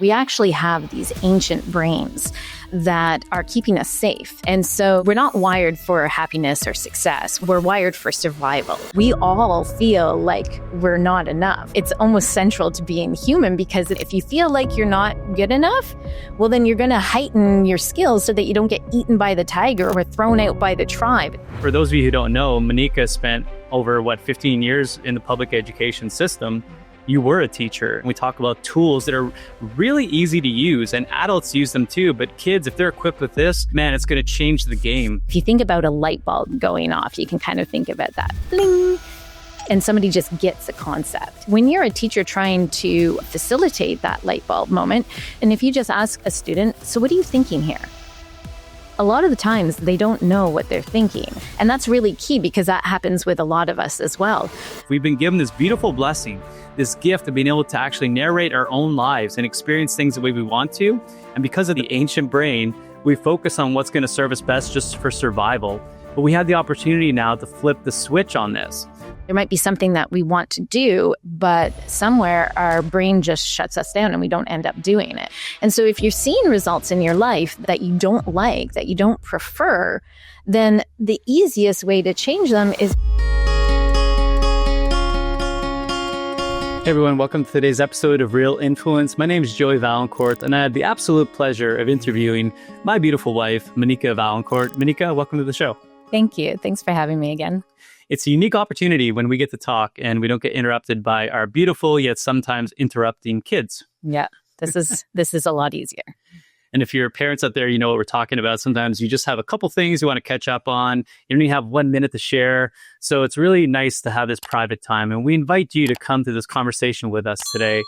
We actually have these ancient brains that are keeping us safe. And so we're not wired for happiness or success. We're wired for survival. We all feel like we're not enough. It's almost central to being human, because if you feel like you're not good enough, well, then you're going to heighten your skills so that you don't get eaten by the tiger or thrown out by the tribe. For those of you who don't know, Monika spent over 15 years in the public education system. You were a teacher. We talk about tools that are really easy to use, and adults use them too. But kids, if they're equipped with this, man, it's going to change the game. If you think about a light bulb going off, you can kind of think about that. Bling! And somebody just gets the concept. When you're a teacher trying to facilitate that light bulb moment, and if you just ask a student, so what are you thinking here? A lot of the times they don't know what they're thinking. And that's really key, because that happens with a lot of us as well. We've been given this beautiful blessing, this gift of being able to actually narrate our own lives and experience things the way we want to. And because of the ancient brain, we focus on what's going to serve us best just for survival. But we have the opportunity now to flip the switch on this. There might be something that we want to do, but somewhere our brain just shuts us down and we don't end up doing it. And so if you're seeing results in your life that you don't like, that you don't prefer, then the easiest way to change them is... Hey everyone, welcome to today's episode of Real Influence. My name is Joey Valancourt, and I had the absolute pleasure of interviewing my beautiful wife, Monika Valancourt. Monika, welcome to the show. Thank you. Thanks for having me again. It's a unique opportunity when we get to talk and we don't get interrupted by our beautiful yet sometimes interrupting kids. Yeah, this is a lot easier. And if you're parents out there, you know what we're talking about. Sometimes you just have a couple things you want to catch up on. You don't even have 1 minute to share. So it's really nice to have this private time. And we invite you to come to this conversation with us today.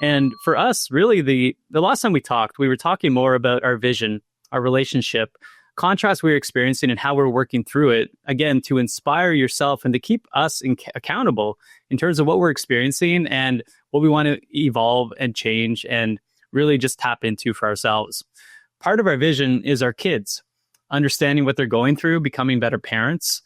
And for us, really, the last time we talked, we were talking more about our vision, our relationship, contrast we're experiencing and how we're working through it, again, to inspire yourself and to keep us accountable in terms of what we're experiencing and what we want to evolve and change and really just tap into for ourselves. Part of our vision is our kids, understanding what they're going through, becoming better parents,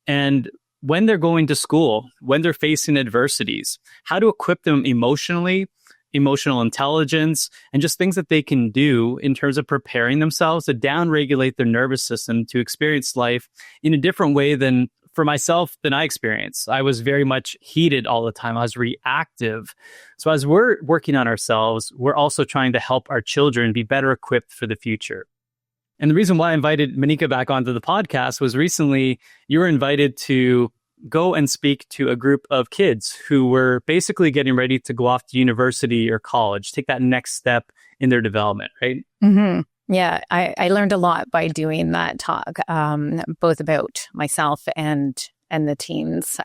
and when they're going to school, when they're facing adversities, how to equip them emotionally, emotional intelligence, and just things that they can do in terms of preparing themselves to downregulate their nervous system to experience life in a different way than, for myself, than I experienced. I was very much heated all the time. I was reactive. So as we're working on ourselves, we're also trying to help our children be better equipped for the future. And the reason why I invited Monika back onto the podcast was recently you were invited to go and speak to a group of kids who were basically getting ready to go off to university or college, take that next step in their development, right? Mm-hmm. Yeah, I learned a lot by doing that talk, both about myself and the teens.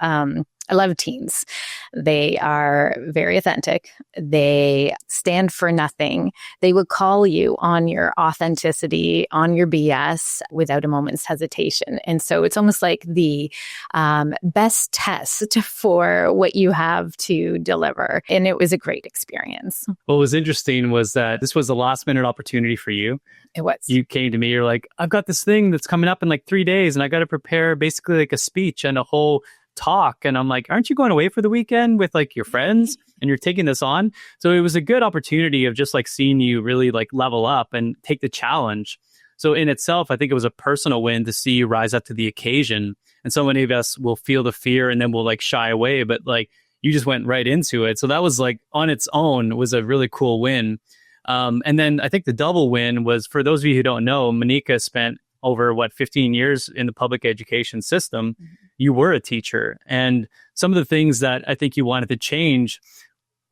I love teens. They are very authentic. They stand for nothing. They would call you on your authenticity, on your BS without a moment's hesitation. And so it's almost like the best test for what you have to deliver. And it was a great experience. What was interesting was that this was a last minute opportunity for you. It was. You came to me, you're like, I've got this thing that's coming up in like 3 days and I got to prepare basically like a speech and a whole talk. And I'm like, aren't you going away for the weekend with like your friends and you're taking this on? So it was a good opportunity of just like seeing you really like level up and take the challenge. So in itself, I think it was a personal win to see you rise up to the occasion. And so many of us will feel the fear and then we'll like shy away, but like you just went right into it. So that was like on its own was a really cool win. And then I think the double win was, for those of you who don't know, Monika spent over 15 years in the public education system. Mm-hmm. You were a teacher. And some of the things that I think you wanted to change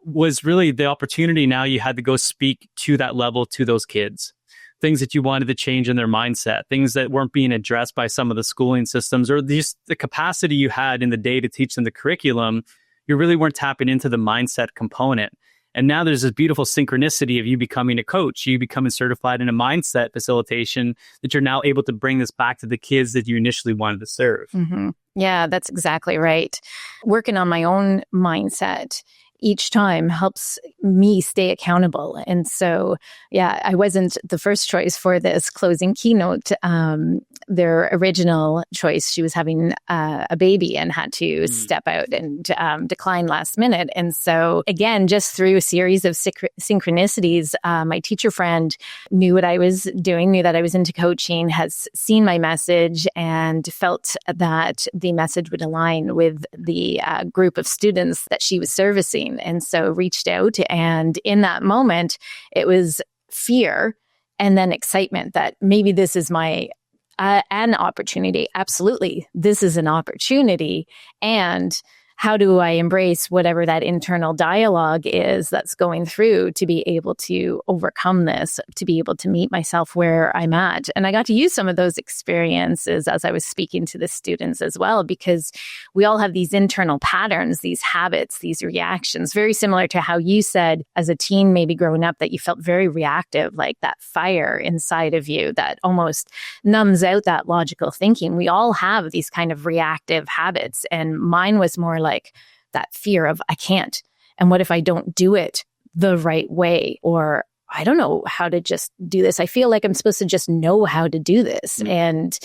was really the opportunity now you had to go speak to that level to those kids. Things that you wanted to change in their mindset, things that weren't being addressed by some of the schooling systems, or just the capacity you had in the day to teach them the curriculum. You really weren't tapping into the mindset component. And now there's this beautiful synchronicity of you becoming a coach, you becoming certified in a mindset facilitation, that you're now able to bring this back to the kids that you initially wanted to serve. Mm-hmm. Yeah, that's exactly right. Working on my own mindset each time helps me stay accountable. And so, yeah, I wasn't the first choice for this closing keynote their original choice. She was having a baby and had to step out and decline last minute. And so again, just through a series of synchronicities, my teacher friend knew what I was doing, knew that I was into coaching, has seen my message and felt that the message would align with the group of students that she was servicing. And so reached out. And in that moment, it was fear and then excitement that maybe this is my an opportunity. Absolutely, this is an opportunity. And how do I embrace whatever that internal dialogue is that's going through to be able to overcome this, to be able to meet myself where I'm at? And I got to use some of those experiences as I was speaking to the students as well, because we all have these internal patterns, these habits, these reactions, very similar to how you said as a teen, maybe growing up, that you felt very reactive, like that fire inside of you that almost numbs out that logical thinking. We all have these kind of reactive habits. And mine was more like that fear of I can't. And what if I don't do it the right way? Or I don't know how to just do this. I feel like I'm supposed to just know how to do this. And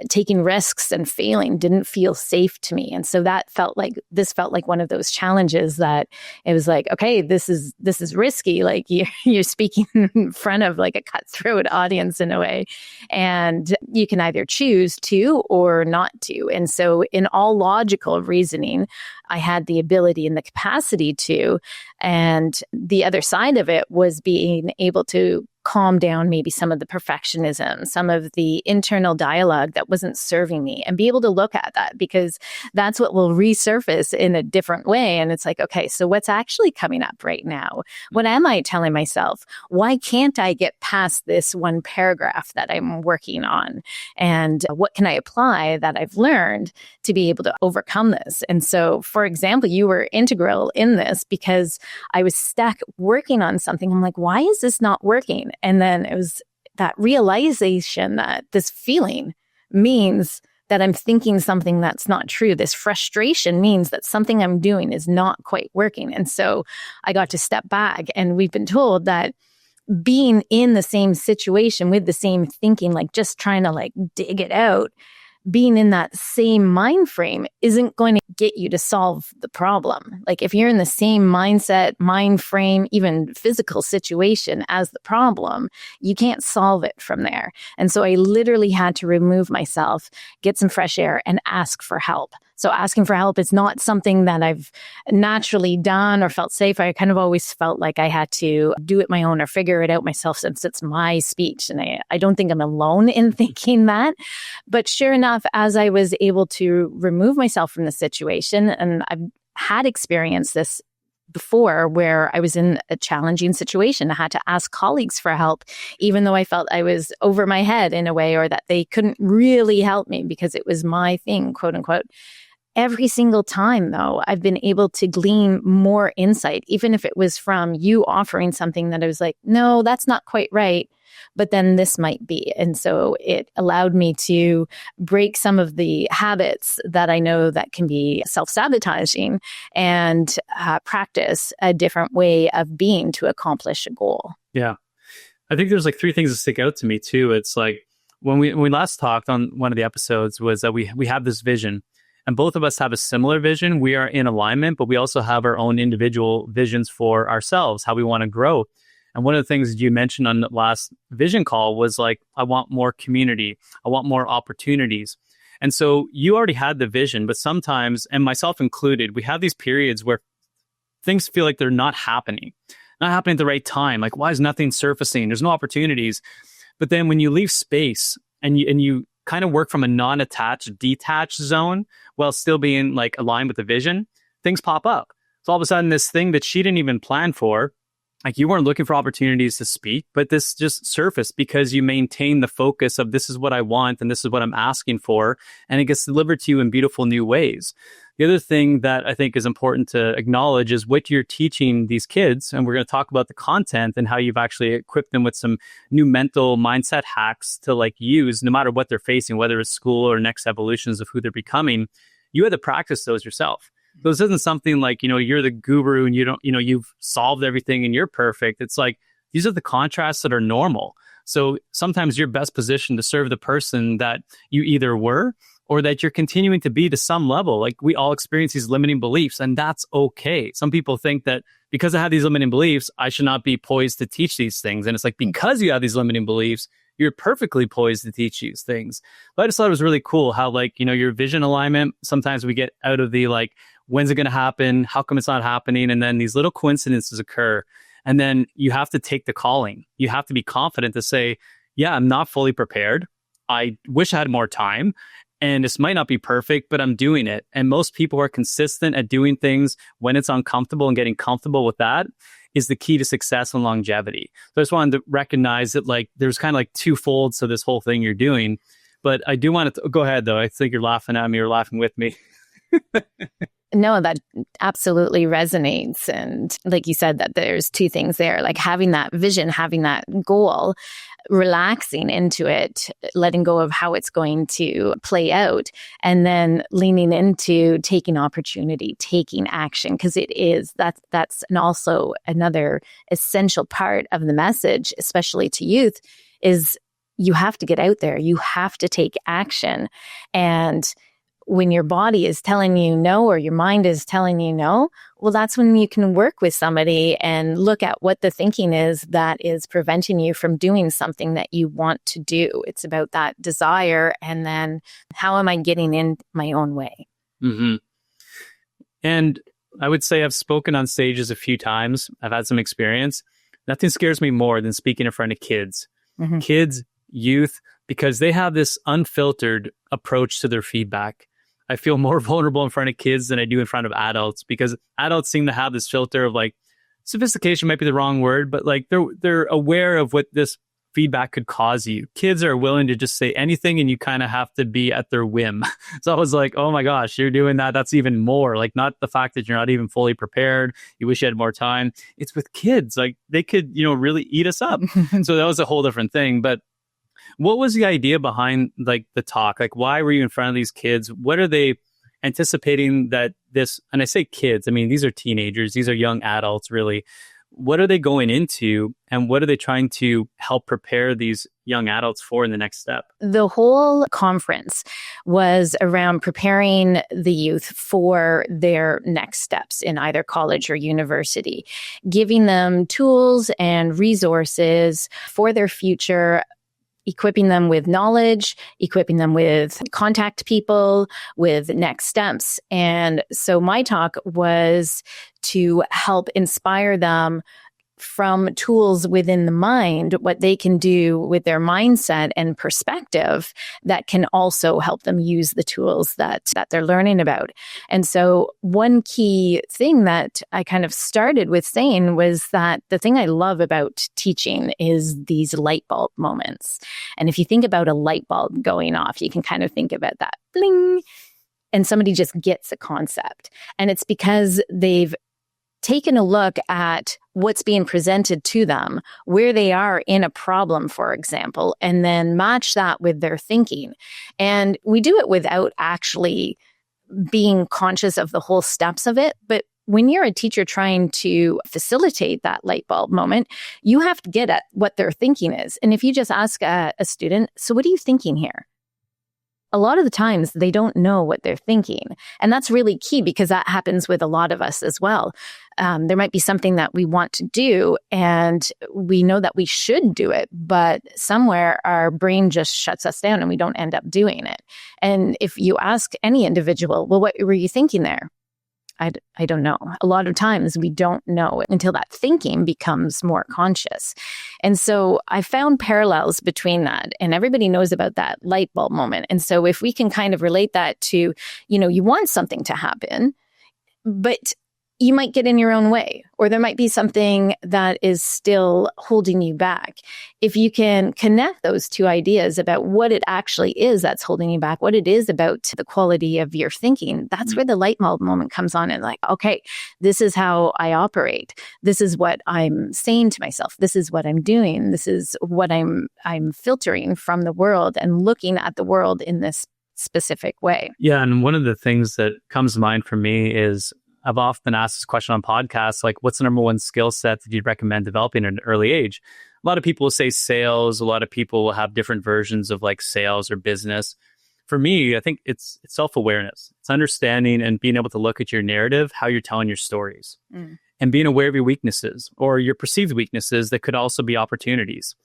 taking risks and failing didn't feel safe to me. And so that felt like one of those challenges that it was like, okay, this is risky. Like you're speaking in front of like a cutthroat audience in a way. And you can either choose to or not to. And so in all logical reasoning, I had the ability and the capacity to. And the other side of it was being able to calm down maybe some of the perfectionism, some of the internal dialogue that wasn't serving me, and be able to look at that, because that's what will resurface in a different way. And it's like, okay, so what's actually coming up right now? What am I telling myself? Why can't I get past this one paragraph that I'm working on? And what can I apply that I've learned to be able to overcome this? And so, for example, you were integral in this because I was stuck working on something. I'm like, why is this not working? And then it was that realization that this feeling means that I'm thinking something that's not true. This frustration means that something I'm doing is not quite working. And so I got to step back, and we've been told that being in the same situation with the same thinking, like just trying to like dig it out, being in that same mind frame isn't going to get you to solve the problem. Like if you're in the same mindset, mind frame, even physical situation as the problem, you can't solve it from there. And so I literally had to remove myself, get some fresh air, and ask for help. So asking for help is not something that I've naturally done or felt safe. I kind of always felt like I had to do it my own or figure it out myself, since it's my speech. And I don't think I'm alone in thinking that. But sure enough, as I was able to remove myself from the situation, and I've had experienced this before where I was in a challenging situation. I had to ask colleagues for help, even though I felt I was over my head in a way, or that they couldn't really help me because it was my thing, quote unquote. Every single time, though, I've been able to glean more insight, even if it was from you offering something that I was like, no, that's not quite right, but then this might be. And so it allowed me to break some of the habits that I know that can be self-sabotaging, and practice a different way of being to accomplish a goal. Yeah. I think there's like three things that stick out to me too. It's like when we last talked on one of the episodes was that we have this vision. And both of us have a similar vision. We are in alignment, but we also have our own individual visions for ourselves, how we want to grow. And one of the things you mentioned on the last vision call was like, I want more community. I want more opportunities. And so you already had the vision, but sometimes, and myself included, we have these periods where things feel like they're not happening at the right time. Like, why is nothing surfacing? There's no opportunities. But then when you leave space and you kind of work from a non-attached, detached zone while still being like aligned with the vision, things pop up. So all of a sudden, this thing that she didn't even plan for, like you weren't looking for opportunities to speak, but this just surfaced because you maintain the focus of this is what I want and this is what I'm asking for. And it gets delivered to you in beautiful new ways. The other thing that I think is important to acknowledge is what you're teaching these kids. And we're going to talk about the content and how you've actually equipped them with some new mental mindset hacks to like use no matter what they're facing, whether it's school or next evolutions of who they're becoming. You had to practice those yourself. So this isn't something like, you're the guru and you don't, you've solved everything and you're perfect. It's like, these are the contrasts that are normal. So sometimes you're best positioned to serve the person that you either were or that you're continuing to be to some level. Like we all experience these limiting beliefs, and that's okay. Some people think that because I have these limiting beliefs, I should not be poised to teach these things. And it's like, because you have these limiting beliefs, you're perfectly poised to teach these things. But I just thought it was really cool how, like, you know, your vision alignment, sometimes we get out of the like, when's it going to happen? How come it's not happening? And then these little coincidences occur. And then you have to take the calling. You have to be confident to say, yeah, I'm not fully prepared. I wish I had more time. And this might not be perfect, but I'm doing it. And most people are consistent at doing things when it's uncomfortable, and getting comfortable with that is the key to success and longevity. So I just wanted to recognize that, like, there's kind of like two folds to this whole thing you're doing. But I do want to go ahead, though. I think you're laughing at me or laughing with me. No, that absolutely resonates. And like you said, that there's two things there, like having that vision, having that goal, relaxing into it, letting go of how it's going to play out, and then leaning into taking opportunity, taking action, because that's and also another essential part of the message, especially to youth, is you have to get out there, you have to take action. And when your body is telling you no, or your mind is telling you no, well, that's when you can work with somebody and look at what the thinking is that is preventing you from doing something that you want to do. It's about that desire, and then how am I getting in my own way? Mm-hmm. And I would say I've spoken on stages a few times. I've had some experience. Nothing scares me more than speaking in front of kids. Mm-hmm. Kids, youth, because they have this unfiltered approach to their feedback. I feel more vulnerable in front of kids than I do in front of adults, because adults seem to have this filter of, like, sophistication might be the wrong word, but like they're aware of what this feedback could cause you. Kids are willing to just say anything, and you kind of have to be at their whim. So I was like, oh my gosh, you're doing that. That's even more, like, not the fact that you're not even fully prepared. You wish you had more time. It's with kids, like they could, you know, really eat us up. So that was a whole different thing. But what was the idea behind, like, the talk? Like, why were you in front of these kids? What are they anticipating that this, and I say kids, I mean, these are teenagers, these are young adults, really. What are they going into, and what are they trying to help prepare these young adults for in the next step? The whole conference was around preparing the youth for their next steps in either college or university, giving them tools and resources for their future, equipping them with knowledge, equipping them with contact people, with next steps. And so my talk was to help inspire them from tools within the mind, what they can do with their mindset and perspective that can also help them use the tools that they're learning about. And so one key thing that I kind of started with saying was that the thing I love about teaching is these light bulb moments. And if you think about a light bulb going off, you can kind of think about that bling, and somebody just gets a concept. And it's because they've taken a look at what's being presented to them, where they are in a problem, for example, and then match that with their thinking. And we do it without actually being conscious of the whole steps of it. But when you're a teacher trying to facilitate that light bulb moment, you have to get at what their thinking is. And if you just ask a student, so what are you thinking here? A lot of the times they don't know what they're thinking. And that's really key, because that happens with a lot of us as well. There might be something that we want to do and we know that we should do it, but somewhere our brain just shuts us down and we don't end up doing it. And if you ask any individual, well, what were you thinking there? I don't know. A lot of times we don't know until that thinking becomes more conscious. And so I found parallels between that, and everybody knows about that light bulb moment. And so if we can kind of relate that to, you know, you want something to happen, but you might get in your own way, or there might be something that is still holding you back. If you can connect those two ideas about what it actually is that's holding you back, what it is about the quality of your thinking, that's where the light bulb moment comes on, and like, okay, this is how I operate. This is what I'm saying to myself. This is what I'm doing. This is what I'm filtering from the world and looking at the world in this specific way. Yeah. And one of the things that comes to mind for me is I've often asked this question on podcasts, like, what's the number one skill set that you'd recommend developing at an early age? A lot of people will say sales. A lot of people will have different versions of like sales or business. For me, I think it's self-awareness. It's understanding and being able to look at your narrative, how you're telling your stories, and being aware of your weaknesses or your perceived weaknesses that could also be opportunities.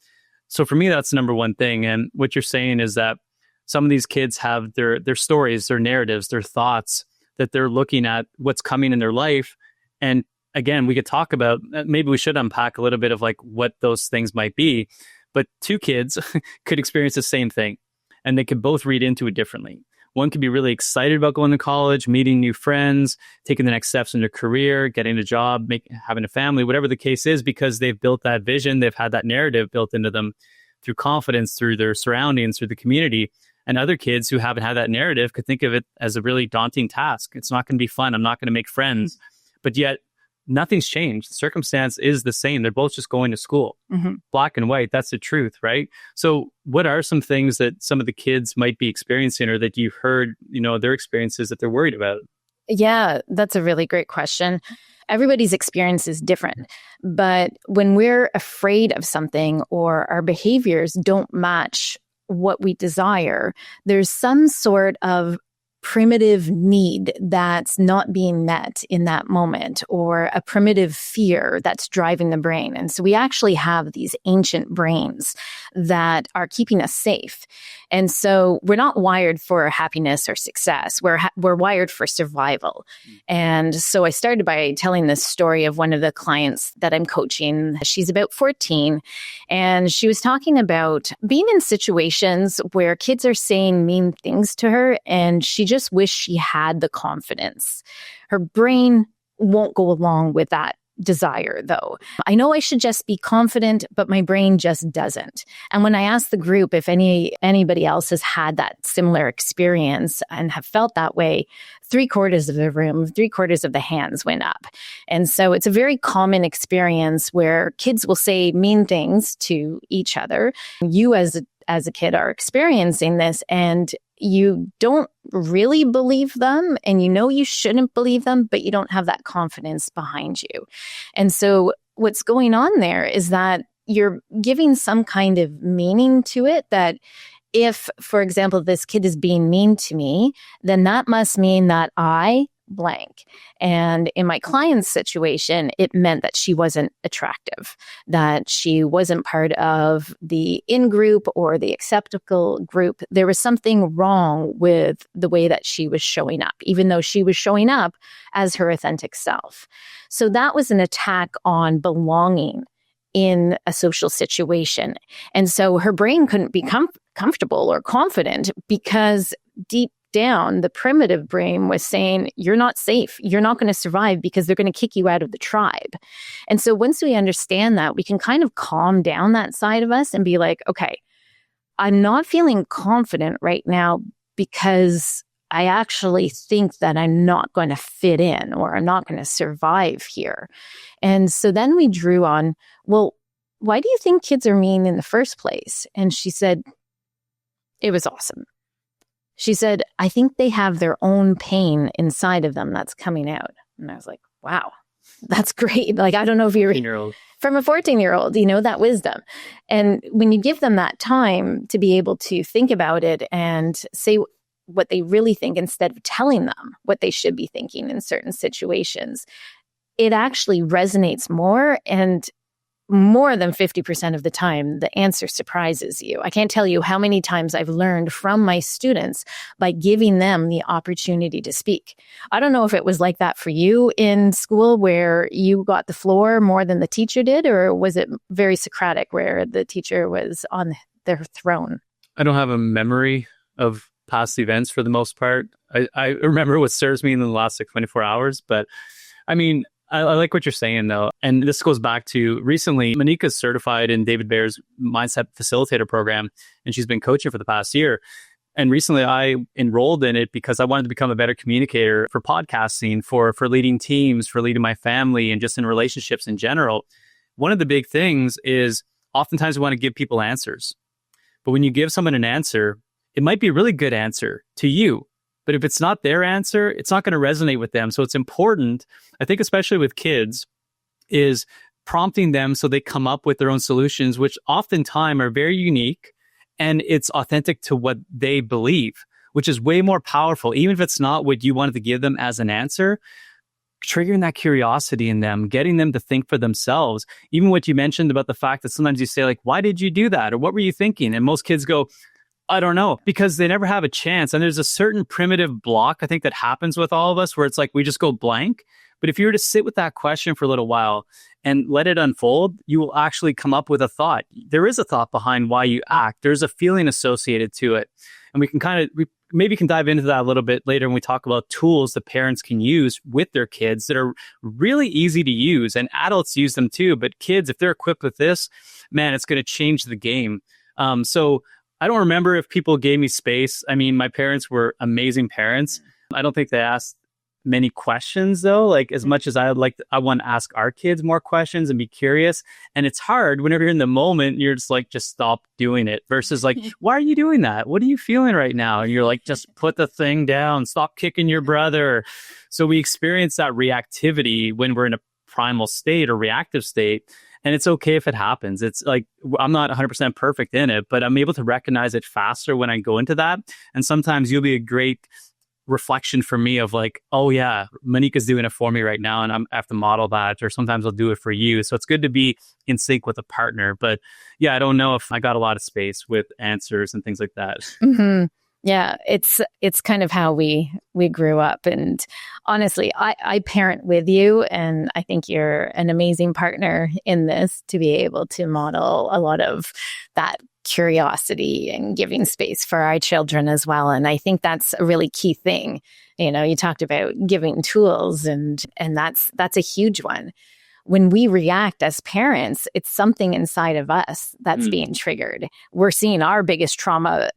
So for me, that's the number one thing. And what you're saying is that some of these kids have their stories, their narratives, their thoughts that they're looking at what's coming in their life. And again, we could talk about, maybe we should unpack a little bit of like what those things might be. But two kids could experience the same thing and they could both read into it differently. One could be really excited about going to college, meeting new friends, taking the next steps in their career, getting a job, having a family, whatever the case is, because they've built that vision. They've had that narrative built into them through confidence, through their surroundings, through the community. And other kids who haven't had that narrative could think of it as a really daunting task. It's not going to be fun. I'm not going to make friends. But yet nothing's changed. The circumstance is the same. They're both just going to school. Black and white. That's the truth, right? So what are some things that some of the kids might be experiencing or that you've heard, their experiences that they're worried about? Yeah, that's a really great question. Everybody's experience is different. But when we're afraid of something or our behaviors don't match what we desire, there's some sort of primitive need that's not being met in that moment, or a primitive fear that's driving the brain. And so we actually have these ancient brains that are keeping us safe. And so we're not wired for happiness or success. We're wired for survival. And so I started by telling this story of one of the clients that I'm coaching. She's about 14, and she was talking about being in situations where kids are saying mean things to her, and she just wished she had the confidence. Her brain won't go along with that desire, though. I know I should just be confident, but my brain just doesn't. And when I asked the group if anybody else has had that similar experience and have felt that way, 3/4 of the room, 3/4 of the hands went up. And so it's a very common experience where kids will say mean things to each other. You as a kid are experiencing this, and you don't really believe them, and you shouldn't believe them, but you don't have that confidence behind you. And so what's going on there is that you're giving some kind of meaning to it, that if, for example, this kid is being mean to me, then that must mean that I blank. And in my client's situation, it meant that she wasn't attractive, that she wasn't part of the in-group or the acceptable group. There was something wrong with the way that she was showing up, even though she was showing up as her authentic self. So that was an attack on belonging in a social situation. And so her brain couldn't be comfortable or confident because deep down, the primitive brain was saying, you're not safe. You're not going to survive because they're going to kick you out of the tribe. And so once we understand that, we can kind of calm down that side of us and be like, okay, I'm not feeling confident right now because I actually think that I'm not going to fit in or I'm not going to survive here. And so then we drew on, well, why do you think kids are mean in the first place? And she said, it was awesome. She said, I think they have their own pain inside of them that's coming out. And I was like, wow, that's great. Like, I don't know if you're from a 14-year-old, that wisdom. And when you give them that time to be able to think about it and say what they really think instead of telling them what they should be thinking in certain situations, it actually resonates more, and more than 50% of the time, the answer surprises you. I can't tell you how many times I've learned from my students by giving them the opportunity to speak. I don't know if it was like that for you in school, where you got the floor more than the teacher did, or was it very Socratic where the teacher was on their throne? I don't have a memory of past events for the most part. I remember what serves me in the last 24 hours, but I mean, I like what you're saying, though. And this goes back to recently, Monika's certified in David Bayer's Mindset Facilitator program, and she's been coaching for the past year. And recently I enrolled in it because I wanted to become a better communicator for podcasting, for leading teams, for leading my family, and just in relationships in general. One of the big things is oftentimes we want to give people answers. But when you give someone an answer, it might be a really good answer to you, But if it's not their answer, it's not going to resonate with them. So it's important, I think, especially with kids, is prompting them so they come up with their own solutions, which oftentimes are very unique and it's authentic to what they believe, which is way more powerful. Even if it's not what you wanted to give them as an answer, triggering that curiosity in them, getting them to think for themselves. Even what you mentioned about the fact that sometimes you say like, why did you do that? Or what were you thinking? And most kids go, I don't know, because they never have a chance. And there's a certain primitive block, I think, that happens with all of us where it's like we just go blank. But if you were to sit with that question for a little while and let it unfold, you will actually come up with a thought. There is a thought behind why you act. There's a feeling associated to it. And we maybe can dive into that a little bit later when we talk about tools that parents can use with their kids that are really easy to use. And adults use them too. But kids, if they're equipped with this, man, it's going to change the game. So I don't remember if people gave me space. I mean, my parents were amazing parents. I don't think they asked many questions though, like as much as I want to ask our kids more questions and be curious. And it's hard whenever you're in the moment, you're just like, just stop doing it versus like, why are you doing that? What are you feeling right now? And you're like, just put the thing down, stop kicking your brother. So we experience that reactivity when we're in a primal state or reactive state. And it's okay if it happens. It's like, I'm not 100% perfect in it, but I'm able to recognize it faster when I go into that. And sometimes you'll be a great reflection for me of like, oh yeah, Monika's doing it for me right now and I have to model that, or sometimes I'll do it for you. So it's good to be in sync with a partner. But yeah, I don't know if I got a lot of space with answers and things like that. Mm-hmm. Yeah, it's kind of how we grew up. And honestly, I parent with you, and I think you're an amazing partner in this to be able to model a lot of that curiosity and giving space for our children as well. And I think that's a really key thing. You know, you talked about giving tools, and that's a huge one. When we react as parents, it's something inside of us that's being triggered. We're seeing our biggest trauma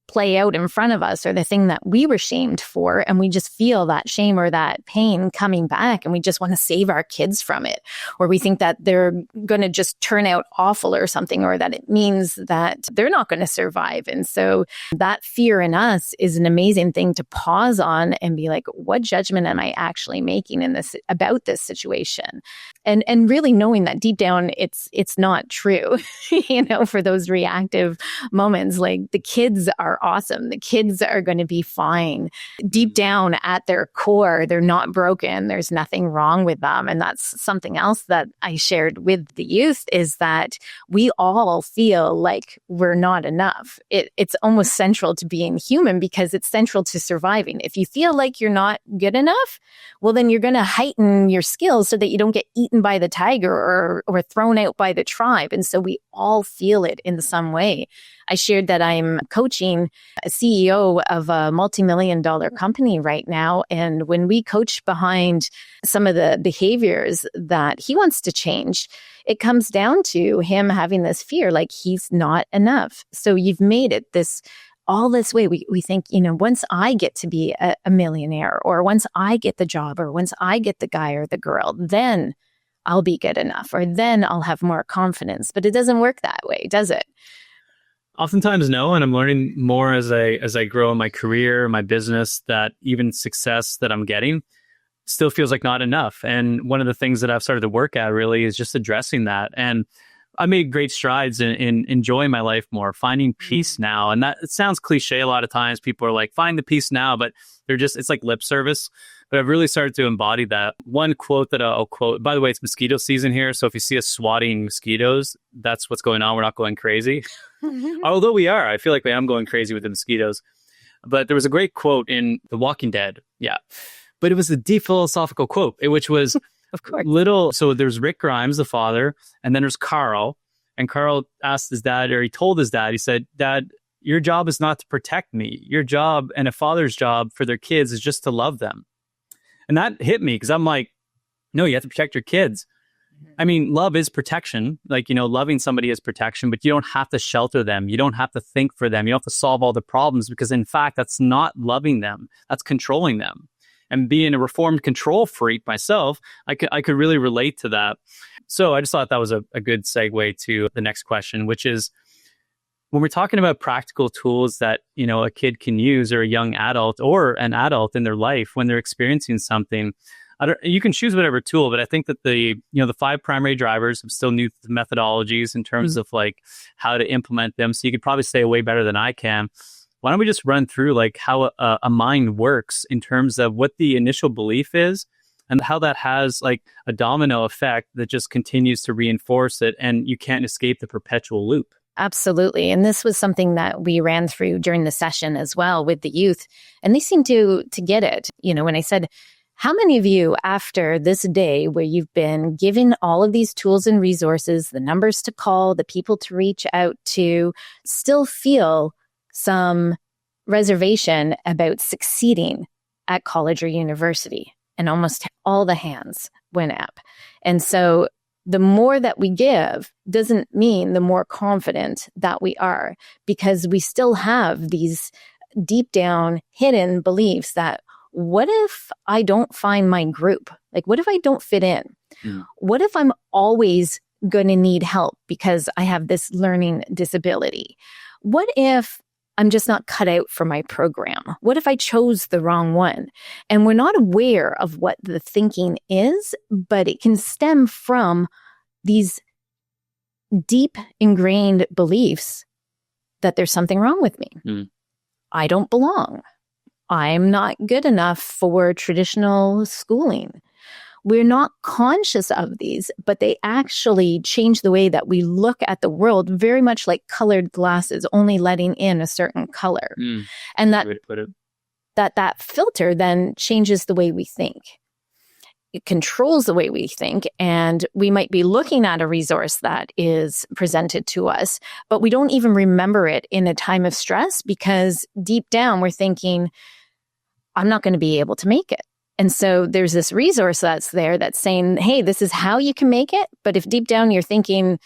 play out in front of us, or the thing that we were shamed for, and we just feel that shame or that pain coming back, and we just want to save our kids from it, or we think that they're going to just turn out awful or something, or that it means that they're not going to survive. And so that fear in us is an amazing thing to pause on and be like, what judgment am I actually making in this about this situation? And really knowing that deep down it's not true, you know, for those reactive moments. Like, the kids are awesome. The kids are going to be fine. Deep down at their core, they're not broken. There's nothing wrong with them. And that's something else that I shared with the youth, is that we all feel like we're not enough. It's almost central to being human, because it's central to surviving. If you feel like you're not good enough, well, then you're going to heighten your skills so that you don't get eaten by the tiger or thrown out by the tribe. And so we all feel it in some way. I shared that I'm coaching a CEO of a multi-million-dollar company right now. And when we coach behind some of the behaviors that he wants to change, it comes down to him having this fear, like he's not enough. So you've made it all this way. We think, you know, once I get to be a millionaire, or once I get the job, or once I get the guy or the girl, then I'll be good enough, or then I'll have more confidence. But it doesn't work that way, does it? Oftentimes, no. And I'm learning more as I grow in my career, my business, that even success that I'm getting still feels like not enough. And one of the things that I've started to work at really is just addressing that. And I made great strides in enjoying my life more, finding peace now. And that, it sounds cliche a lot of times. People are like, find the peace now, but it's like lip service. But I've really started to embody that. One quote that I'll quote, by the way, it's mosquito season here. So if you see us swatting mosquitoes, that's what's going on. We're not going crazy. Although we are. I feel like I am going crazy with the mosquitoes. But there was a great quote in The Walking Dead. Yeah. But it was a deep philosophical quote, which was, of course, so there's Rick Grimes, the father, and then there's Carl. And Carl asked his dad, or he told his dad, he said, Dad, your job is not to protect me. Your job, and a father's job for their kids, is just to love them. And that hit me, because I'm like, no, you have to protect your kids. I mean, love is protection. Like, you know, loving somebody is protection, but you don't have to shelter them. You don't have to think for them. You don't have to solve all the problems, because in fact, that's not loving them. That's controlling them. And being a reformed control freak myself, I could really relate to that. So I just thought that was a good segue to the next question, which is, when we're talking about practical tools that, a kid can use, or a young adult or an adult in their life when they're experiencing something, you can choose whatever tool, but I think that the 5 primary drivers, I'm still new to the methodologies in terms of like how to implement them. So you could probably say way better than I can. Why don't we just run through like how a mind works in terms of what the initial belief is and how that has like a domino effect that just continues to reinforce it, and you can't escape the perpetual loop. Absolutely. And this was something that we ran through during the session as well with the youth, and they seemed to get it. When I said, how many of you after this day where you've been given all of these tools and resources, the numbers to call, the people to reach out to, still feel some reservation about succeeding at college or university? And almost all the hands went up. And so the more that we give doesn't mean the more confident that we are, because we still have these deep down hidden beliefs that, what if I don't find my group? Like, what if I don't fit in? What if I'm always going to need help because I have this learning disability? What if I'm just not cut out for my program? What if I chose the wrong one? And we're not aware of what the thinking is, but it can stem from these deep ingrained beliefs that there's something wrong with me. I don't belong. I'm not good enough for traditional schooling. We're not conscious of these, but they actually change the way that we look at the world, very much like colored glasses, only letting in a certain color. And that filter then changes the way we think. It controls the way we think, and we might be looking at a resource that is presented to us, but we don't even remember it in a time of stress, because deep down we're thinking, I'm not going to be able to make it. And so there's this resource that's there that's saying, hey, this is how you can make it. But if deep down you're thinking,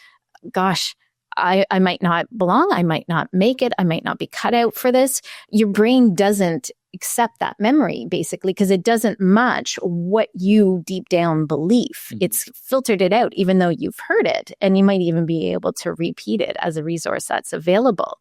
gosh, I might not belong, I might not make it, I might not be cut out for this, your brain doesn't accept that memory, basically, because it doesn't match what you deep down believe. It's filtered it out, even though you've heard it, and you might even be able to repeat it as a resource that's available.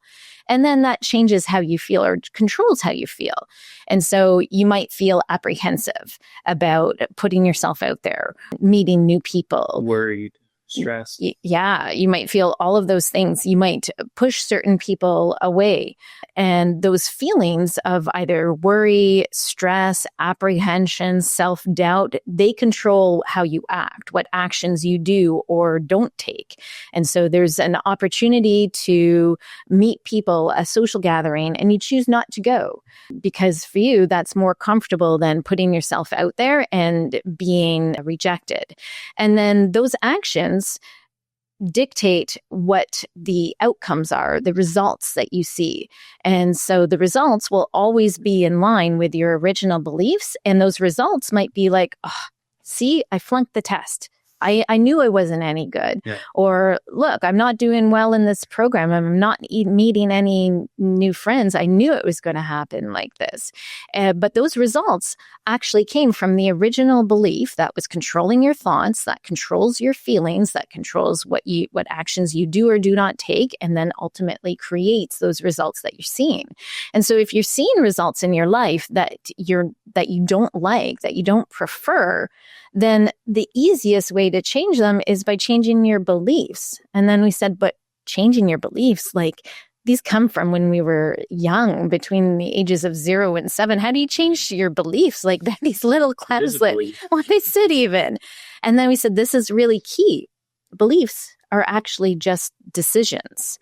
And then that changes how you feel, or controls how you feel. And so you might feel apprehensive about putting yourself out there, meeting new people. Worried, stressed. Yeah, you might feel all of those things. You might push certain people away. And those feelings of either worry, stress, apprehension, self-doubt, they control how you act, what actions you do or don't take. And so there's an opportunity to meet people, a social gathering, and you choose not to go because for you, that's more comfortable than putting yourself out there and being rejected. And then those actions dictate what the outcomes are, the results that you see. And so the results will always be in line with your original beliefs. And those results might be like, oh, see, I flunked the test. I knew I wasn't any good. Yeah. Or look, I'm not doing well in this program. I'm not meeting any new friends. I knew it was going to happen like this. But those results actually came from the original belief that was controlling your thoughts, that controls your feelings, that controls what actions you do or do not take, and then ultimately creates those results that you're seeing. And so if you're seeing results in your life that you don't like, that you don't prefer, then the easiest way to change them is by changing your beliefs. And then we said, but changing your beliefs, like these come from when we were young, between the ages of 0 and 7. How do you change your beliefs? Like these little clouds that what they sit even. And then we said, this is really key. Beliefs are actually just decisions.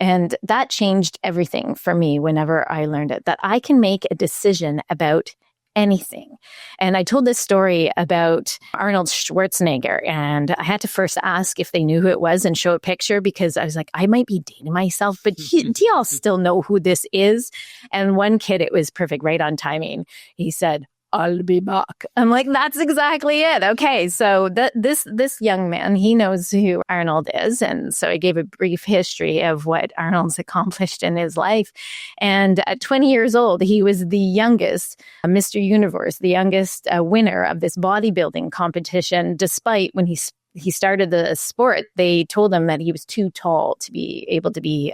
And that changed everything for me whenever I learned it, that I can make a decision about anything. And I told this story about Arnold Schwarzenegger, and I had to first ask if they knew who it was and show a picture, because I was like, I might be dating myself, but do y'all still know who this is? And one kid, it was perfect, right on timing. He said, I'll be back. I'm like, that's exactly it. Okay, so this young man, he knows who Arnold is. And so I gave a brief history of what Arnold's accomplished in his life. And at 20 years old, he was the youngest Mr. Universe, the youngest winner of this bodybuilding competition, despite when he he started the sport, they told him that he was too tall to be able to be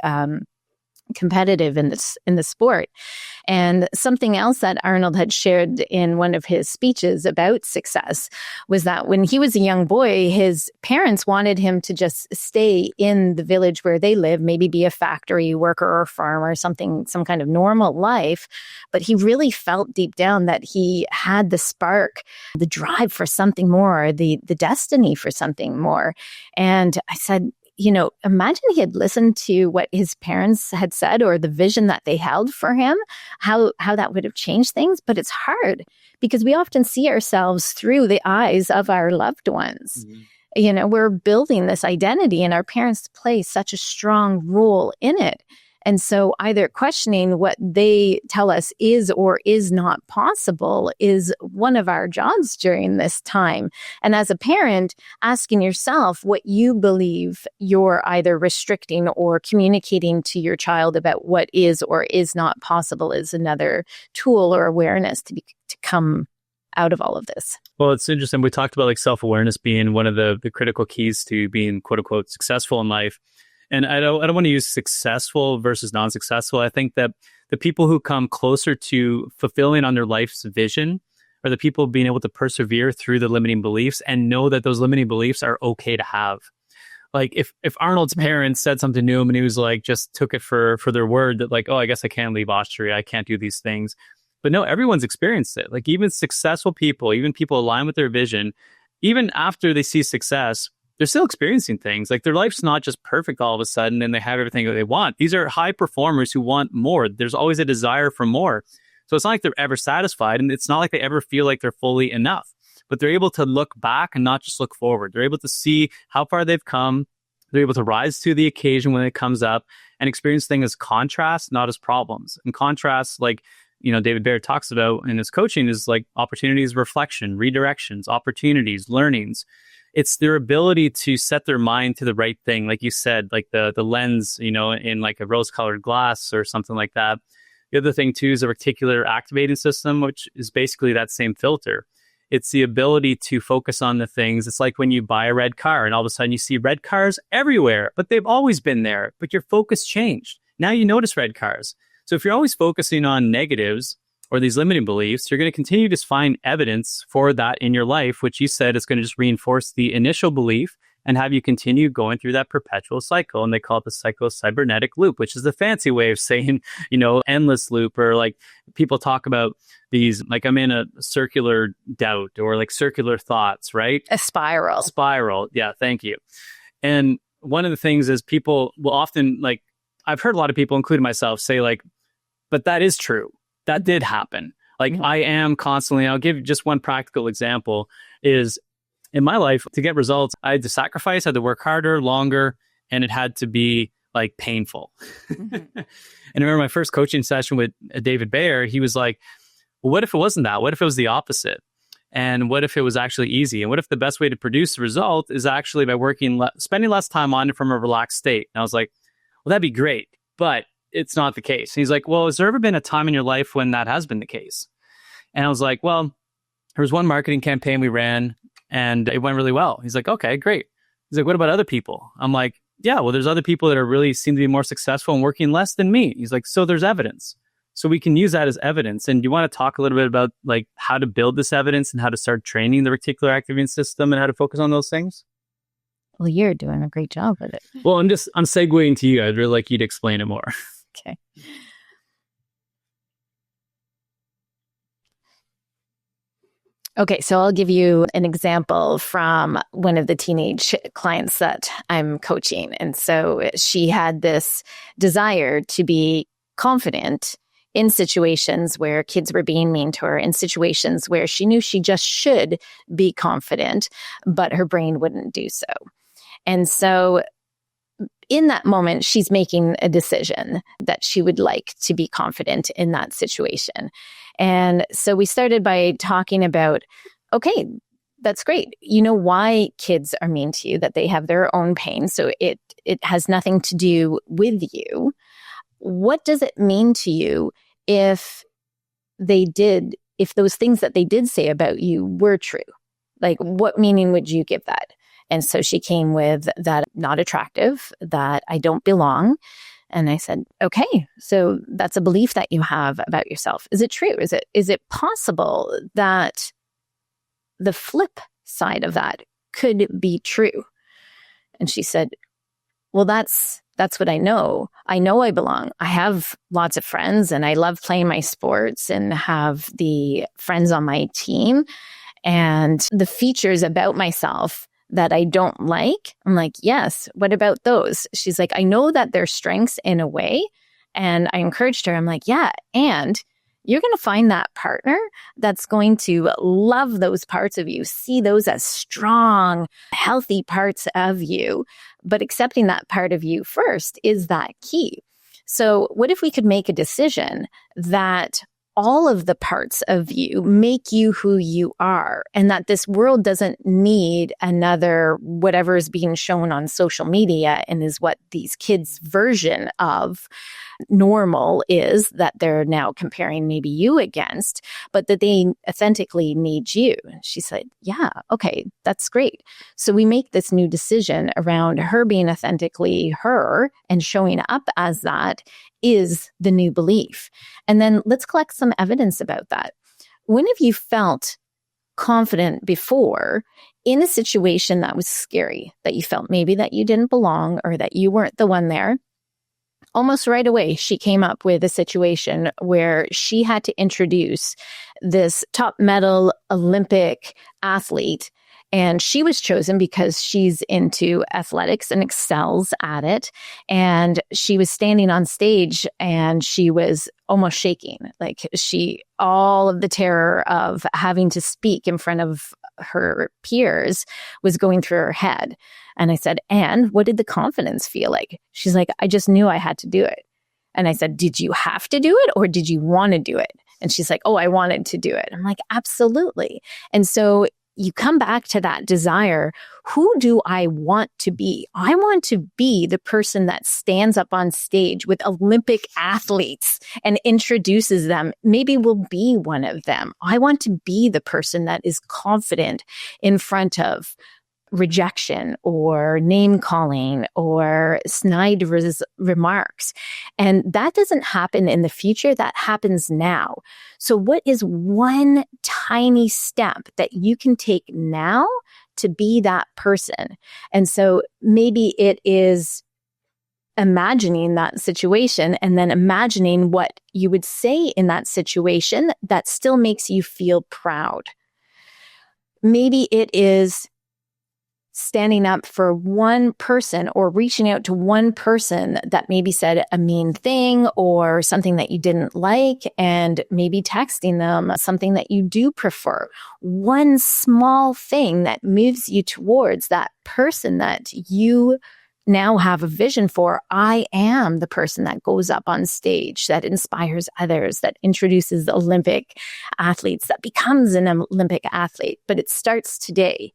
competitive in the sport. And something else that Arnold had shared in one of his speeches about success was that when he was a young boy, his parents wanted him to just stay in the village where they live, maybe be a factory worker or farmer, something, some kind of normal life. But he really felt deep down that he had the spark, the drive for something more, the destiny for something more. And I said, imagine he had listened to what his parents had said or the vision that they held for him, how that would have changed things. But it's hard because we often see ourselves through the eyes of our loved ones. Mm-hmm. We're building this identity and our parents play such a strong role in it. And so either questioning what they tell us is or is not possible is one of our jobs during this time. And as a parent, asking yourself what you believe you're either restricting or communicating to your child about what is or is not possible is another tool or awareness to come out of all of this. Well, it's interesting. We talked about self-awareness being one of the critical keys to being quote unquote successful in life. And I don't want to use successful versus non-successful. I think that the people who come closer to fulfilling on their life's vision are the people being able to persevere through the limiting beliefs and know that those limiting beliefs are okay to have. Like if Arnold's parents said something to him and he was just took it for their word that oh, I guess I can't leave Austria. I can't do these things. But no, everyone's experienced it. Even successful people, even people aligned with their vision, even after they see success, they're still experiencing things. Their life's not just perfect all of a sudden and they have everything that they want. These are high performers who want more. There's always a desire for more. So it's not like they're ever satisfied, and it's not like they ever feel like they're fully enough. But they're able to look back and not just look forward. They're able to see how far they've come. They're able to rise to the occasion when it comes up and experience things as contrast, not as problems. And contrast, David Baird talks about in his coaching, is opportunities, reflection, redirections, opportunities, learnings. It's their ability to set their mind to the right thing. Like you said, the lens, in a rose-colored glass or something like that. The other thing too is a reticular activating system, which is basically that same filter. It's the ability to focus on the things. It's like when you buy a red car and all of a sudden you see red cars everywhere, but they've always been there, but your focus changed. Now you notice red cars. So if you're always focusing on negatives or these limiting beliefs, you're going to continue to find evidence for that in your life, which you said is going to just reinforce the initial belief and have you continue going through that perpetual cycle. And they call it the psychocybernetic loop, which is the fancy way of saying, endless loop, or people talk about these, I'm in a circular doubt or circular thoughts, right? A spiral. Spiral. Yeah. Thank you. And one of the things is people will often I've heard a lot of people, including myself, say but that is true. That did happen. Mm-hmm. I am constantly, I'll give you just one practical example is in my life to get results, I had to sacrifice, I had to work harder, longer, and it had to be painful. Mm-hmm. And I remember my first coaching session with David Baird, he was like, well, what if it wasn't that? What if it was the opposite? And what if it was actually easy? And what if the best way to produce the result is actually by spending less time on it from a relaxed state? And I was like, well, that'd be great, but it's not the case. And he's like, well, has there ever been a time in your life when that has been the case? And I was like, well, there was one marketing campaign we ran and it went really well. He's like, okay, great. He's like, what about other people? I'm like, yeah, well, there's other people that are really seem to be more successful and working less than me. He's like, so there's evidence. So we can use that as evidence. And do you want to talk a little bit about how to build this evidence and how to start training the reticular activating system and how to focus on those things? Well, you're doing a great job with it. Well, I'm segueing to you. I'd really like you to explain it more. Okay. Okay, so I'll give you an example from one of the teenage clients that I'm coaching. And so she had this desire to be confident in situations where kids were being mean to her, in situations where she knew she just should be confident, but her brain wouldn't do so. And so in that moment, she's making a decision that she would like to be confident in that situation. And so we started by talking about, okay, that's great. You know why kids are mean to you, that they have their own pain. So it has nothing to do with you. What does it mean to you if those things that they did say about you were true? What meaning would you give that? And so she came with that not attractive, that I don't belong. And I said, okay, so that's a belief that you have about yourself. Is it true? Is it possible that the flip side of that could be true? And she said, well, that's what I know. I know I belong. I have lots of friends and I love playing my sports and have the friends on my team, and the features about myself that I don't like. I'm like, yes, what about those? She's like, I know that they're strengths in a way. And I encouraged her. I'm like, yeah, and you're going to find that partner that's going to love those parts of you, see those as strong, healthy parts of you. But accepting that part of you first is that key. So what if we could make a decision that all of the parts of you make you who you are, and that this world doesn't need another whatever is being shown on social media and is what these kids' version of normal is that they're now comparing maybe you against, but that they authentically need you. She said, yeah, okay, that's great. So we make this new decision around her being authentically her and showing up as that is the new belief. And then let's collect some evidence about that. When have you felt confident before in a situation that was scary, that you felt maybe that you didn't belong or that you weren't the one there? Almost right away, she came up with a situation where she had to introduce this top medal Olympic athlete. And she was chosen because she's into athletics and excels at it. And she was standing on stage and she was almost shaking. Like all of the terror of having to speak in front of her peers was going through her head. And I said, and what did the confidence feel like? She's like, I just knew I had to do it. And I said, did you have to do it or did you want to do it? And she's like, oh, I wanted to do it. I'm like, absolutely. And so you come back to that desire. Who do I want to be? I want to be the person that stands up on stage with Olympic athletes and introduces them. Maybe we'll be one of them. I want to be the person that is confident in front of rejection or name calling or snide remarks. And that doesn't happen in the future. That happens now. So what is one tiny step that you can take now to be that person? And so maybe it is imagining that situation and then imagining what you would say in that situation that still makes you feel proud. Maybe it is standing up for one person or reaching out to one person that maybe said a mean thing or something that you didn't like, and maybe texting them something that you do prefer. One small thing that moves you towards that person that you now have a vision for. I am the person that goes up on stage, that inspires others, that introduces the Olympic athletes, that becomes an Olympic athlete. But it starts today.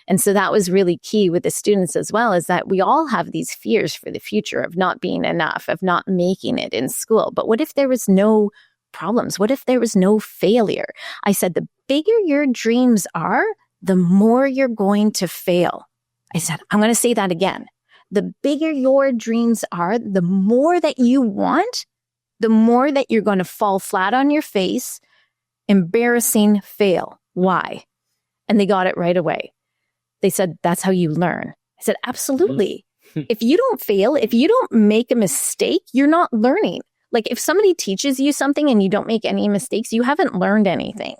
And so that was really key with the students as well, is that we all have these fears for the future of not being enough, of not making it in school. But what if there was no problems? What if there was no failure? I said, the bigger your dreams are, the more you're going to fail. I said, I'm going to say that again. The bigger your dreams are, the more that you want, the more that you're going to fall flat on your face, embarrassing fail. Why? And they got it right away. They said, that's how you learn. I said, absolutely. If you don't fail, if you don't make a mistake, you're not learning. Like if somebody teaches you something and you don't make any mistakes, you haven't learned anything.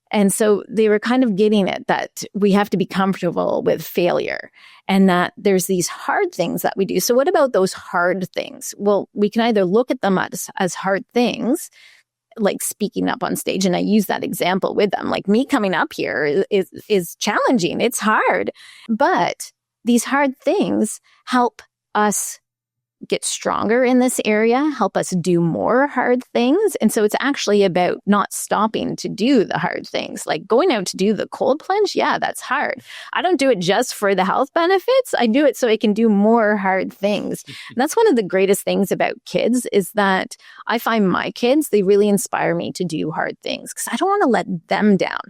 And so they were kind of getting it that we have to be comfortable with failure and that there's these hard things that we do. So what about those hard things? Well, we can either look at them as hard things, like speaking up on stage. And I use that example with them. Like me coming up here is challenging. It's hard. But these hard things help us get stronger in this area, help us do more hard things. And so it's actually about not stopping to do the hard things. Like going out to do the cold plunge, yeah, that's hard. I don't do it just for the health benefits. I do it so I can do more hard things. And that's one of the greatest things about kids is that I find my kids, they really inspire me to do hard things because I don't want to let them down.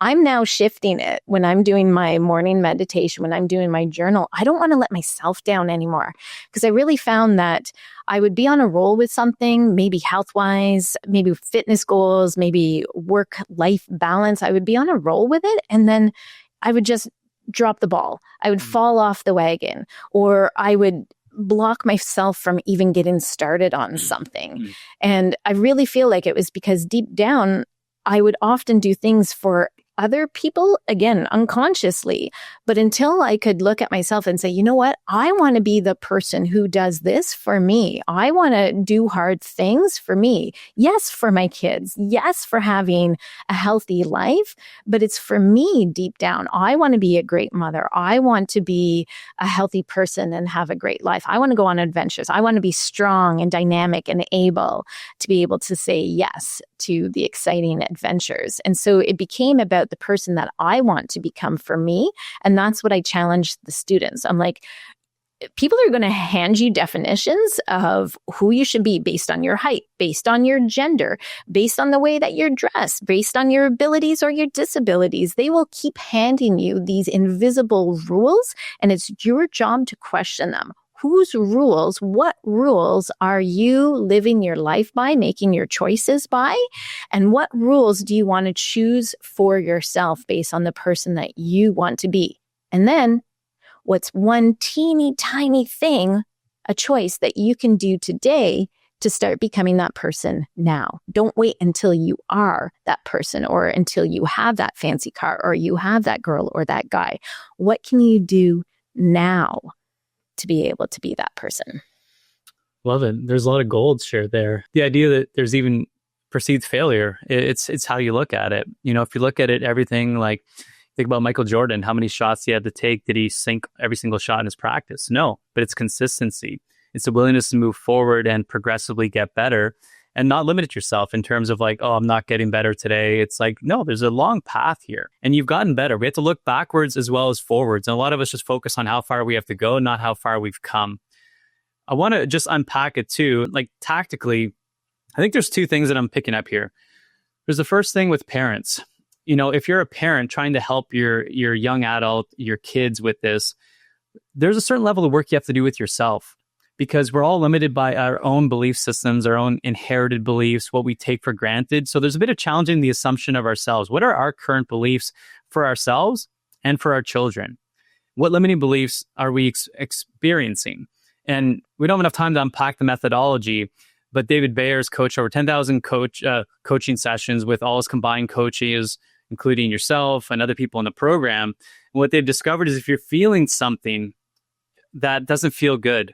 I'm now shifting it when I'm doing my morning meditation, when I'm doing my journal. I don't want to let myself down anymore because I really found that I would be on a roll with something, maybe health-wise, maybe fitness goals, maybe work-life balance. I would be on a roll with it, and then I would just drop the ball. I would fall off the wagon, or I would block myself from even getting started on something. And I really feel like it was because deep down, I would often do things for other people, again, unconsciously. But until I could look at myself and say, you know what, I want to be the person who does this for me. I want to do hard things for me. Yes, for my kids. Yes, for having a healthy life. But it's for me deep down. I want to be a great mother. I want to be a healthy person and have a great life. I want to go on adventures. I want to be strong and dynamic and able to be able to say yes to the exciting adventures. And so it became about the person that I want to become for me. And that's what I challenged the students. I'm like, people are going to hand you definitions of who you should be based on your height, based on your gender, based on the way that you're dressed, based on your abilities or your disabilities. They will keep handing you these invisible rules, and it's your job to question them. Whose rules, what rules are you living your life by, making your choices by? And what rules do you want to choose for yourself based on the person that you want to be? And then what's one teeny tiny thing, a choice that you can do today to start becoming that person now? Don't wait until you are that person or until you have that fancy car or you have that girl or that guy. What can you do now to be able to be that person? Love it. There's a lot of gold shared there. The idea that there's even perceived failure, it's how you look at it. You know, if you look at it, everything like, think about Michael Jordan, how many shots he had to take. Did he sink every single shot in his practice? No, but it's consistency. It's the willingness to move forward and progressively get better and not limit yourself in terms of like, oh, I'm not getting better today. It's like, no, there's a long path here and you've gotten better. We have to look backwards as well as forwards. And a lot of us just focus on how far we have to go, not how far we've come. I want to just unpack it too. Like tactically, I think there's two things that I'm picking up here. There's the first thing with parents. You know, if you're a parent trying to help your young adult, your kids with this, there's a certain level of work you have to do with yourself. Because we're all limited by our own belief systems, our own inherited beliefs, what we take for granted. So there's a bit of challenging the assumption of ourselves. What are our current beliefs for ourselves and for our children? What limiting beliefs are we experiencing? And we don't have enough time to unpack the methodology, but David Bayer's coached over 10,000 coaching sessions with all his combined coaches, including yourself and other people in the program. And what they've discovered is if you're feeling something that doesn't feel good,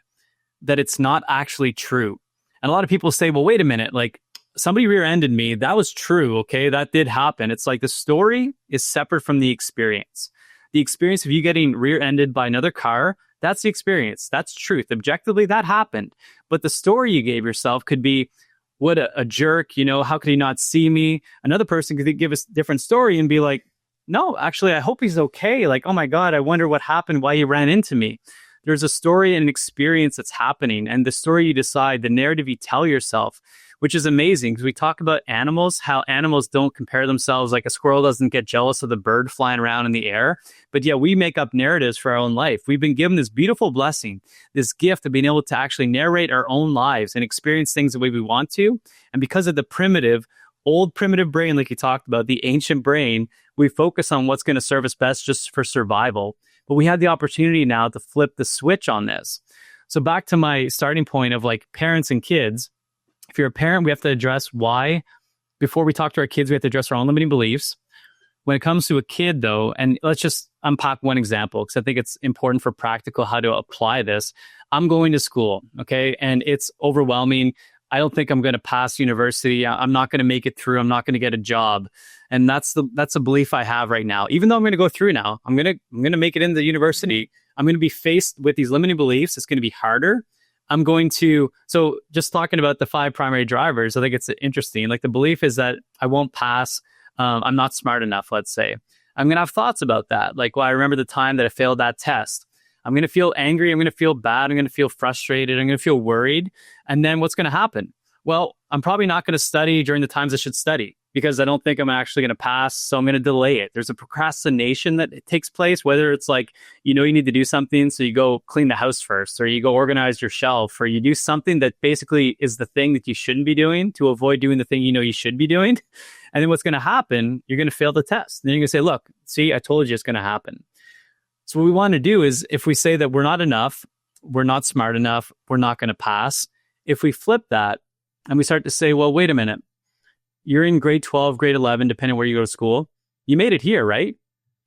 that it's not actually true. And a lot of people say, well, wait a minute, like somebody rear-ended me. That was true. Okay. That did happen. It's like the story is separate from the experience. The experience of you getting rear-ended by another car, that's the experience. That's truth. Objectively, that happened. But the story you gave yourself could be, what a jerk, you know, how could he not see me? Another person could give a different story and be like, no, actually, I hope he's okay. Like, oh my God, I wonder what happened, why he ran into me. There's a story and an experience that's happening, and the story you decide, the narrative you tell yourself, which is amazing because we talk about animals, how animals don't compare themselves. Like a squirrel doesn't get jealous of the bird flying around in the air, but yeah, we make up narratives for our own life. We've been given this beautiful blessing, this gift of being able to actually narrate our own lives and experience things the way we want to. And because of the old primitive brain, like you talked about, the ancient brain, we focus on what's going to serve us best just for survival. But we have the opportunity now to flip the switch on this. So back to my starting point of like parents and kids. If you're a parent, we have to address why. Before we talk to our kids, we have to address our own limiting beliefs. When it comes to a kid, though, and let's just unpack one example, because I think it's important for practical how to apply this. I'm going to school, okay? And it's overwhelming. I don't think I'm going to pass university. I'm not going to make it through. I'm not going to get a job. And that's a belief I have right now. Even though I'm going to go through now, I'm going to make it into university. I'm going to be faced with these limiting beliefs. It's going to be harder. I'm going to, so just talking about the 5 primary drivers, I think it's interesting. Like the belief is that I won't pass. I'm not smart enough, let's say. I'm going to have thoughts about that. Like, well, I remember the time that I failed that test. I'm going to feel angry. I'm going to feel bad. I'm going to feel frustrated. I'm going to feel worried. And then what's going to happen? Well, I'm probably not going to study during the times I should study because I don't think I'm actually going to pass. So I'm going to delay it. There's a procrastination that takes place, whether it's like, you need to do something. So you go clean the house first, or you go organize your shelf, or you do something that basically is the thing that you shouldn't be doing to avoid doing the thing you should be doing. And then what's going to happen? You're going to fail the test. Then you're going to say, look, see, I told you it's going to happen. So what we want to do is if we say that we're not enough, we're not smart enough, we're not going to pass. If we flip that and we start to say, well, wait a minute, you're in grade 12, grade 11, depending where you go to school. You made it here, right?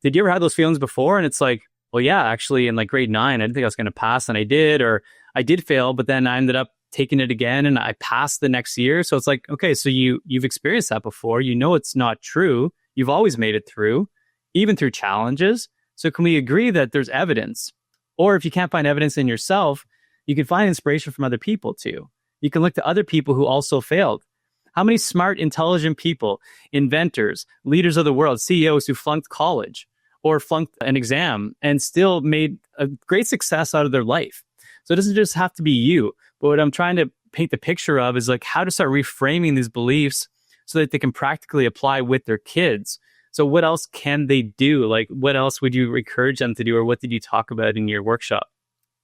Did you ever have those feelings before? And it's like, well, yeah, actually in like grade 9, I didn't think I was going to pass and I did, or I did fail, but then I ended up taking it again and I passed the next year. So it's like, okay, so you've experienced that before. It's not true. You've always made it through, even through challenges. So can we agree that there's evidence? Or if you can't find evidence in yourself, you can find inspiration from other people too. You can look to other people who also failed. How many smart, intelligent people, inventors, leaders of the world, CEOs who flunked college or flunked an exam and still made a great success out of their life? So it doesn't just have to be you. But what I'm trying to paint the picture of is like how to start reframing these beliefs so that they can practically apply with their kids. So what else can they do? Like what else would you encourage them to do? Or what did you talk about in your workshop?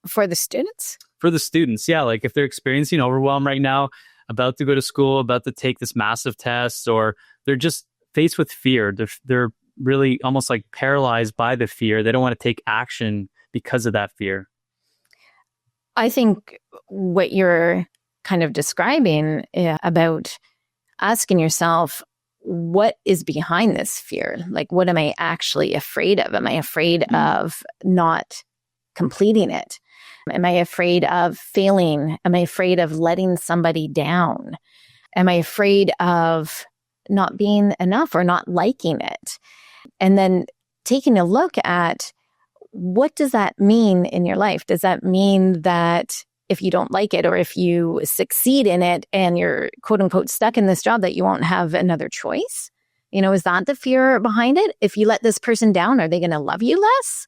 For the students? For the students, yeah. Like if they're experiencing overwhelm right now, about to go to school, about to take this massive test, or they're just faced with fear. They're really almost like paralyzed by the fear. They don't want to take action because of that fear. I think what you're kind of describing about asking yourself, what is behind this fear? Like, what am I actually afraid of? Am I afraid of not completing it? Am I afraid of failing? Am I afraid of letting somebody down? Am I afraid of not being enough or not liking it? And then taking a look at what does that mean in your life? Does that mean that if you don't like it or if you succeed in it and you're quote unquote stuck in this job that you won't have another choice? Is that the fear behind it? If you let this person down, are they going to love you less?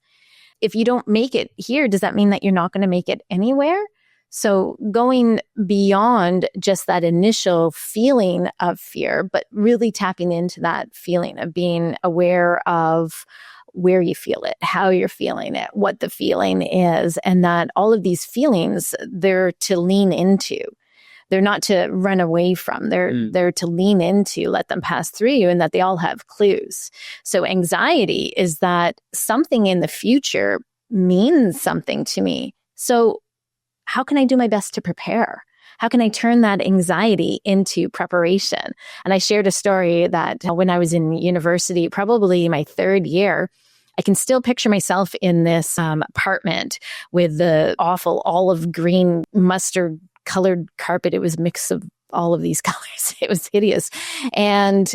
If you don't make it here, does that mean that you're not going to make it anywhere? So going beyond just that initial feeling of fear, but really tapping into that feeling of being aware of where you feel it, how you're feeling it, what the feeling is, and that all of these feelings, they're to lean into. They're not to run away from. They're to lean into, let them pass through you, and that they all have clues. So anxiety is that something in the future means something to me. So how can I do my best to prepare? How can I turn that anxiety into preparation? And I shared a story that when I was in university, probably my 3rd year, I can still picture myself in this apartment with the awful olive green mustard colored carpet. It was a mix of all of these colors. It was hideous. And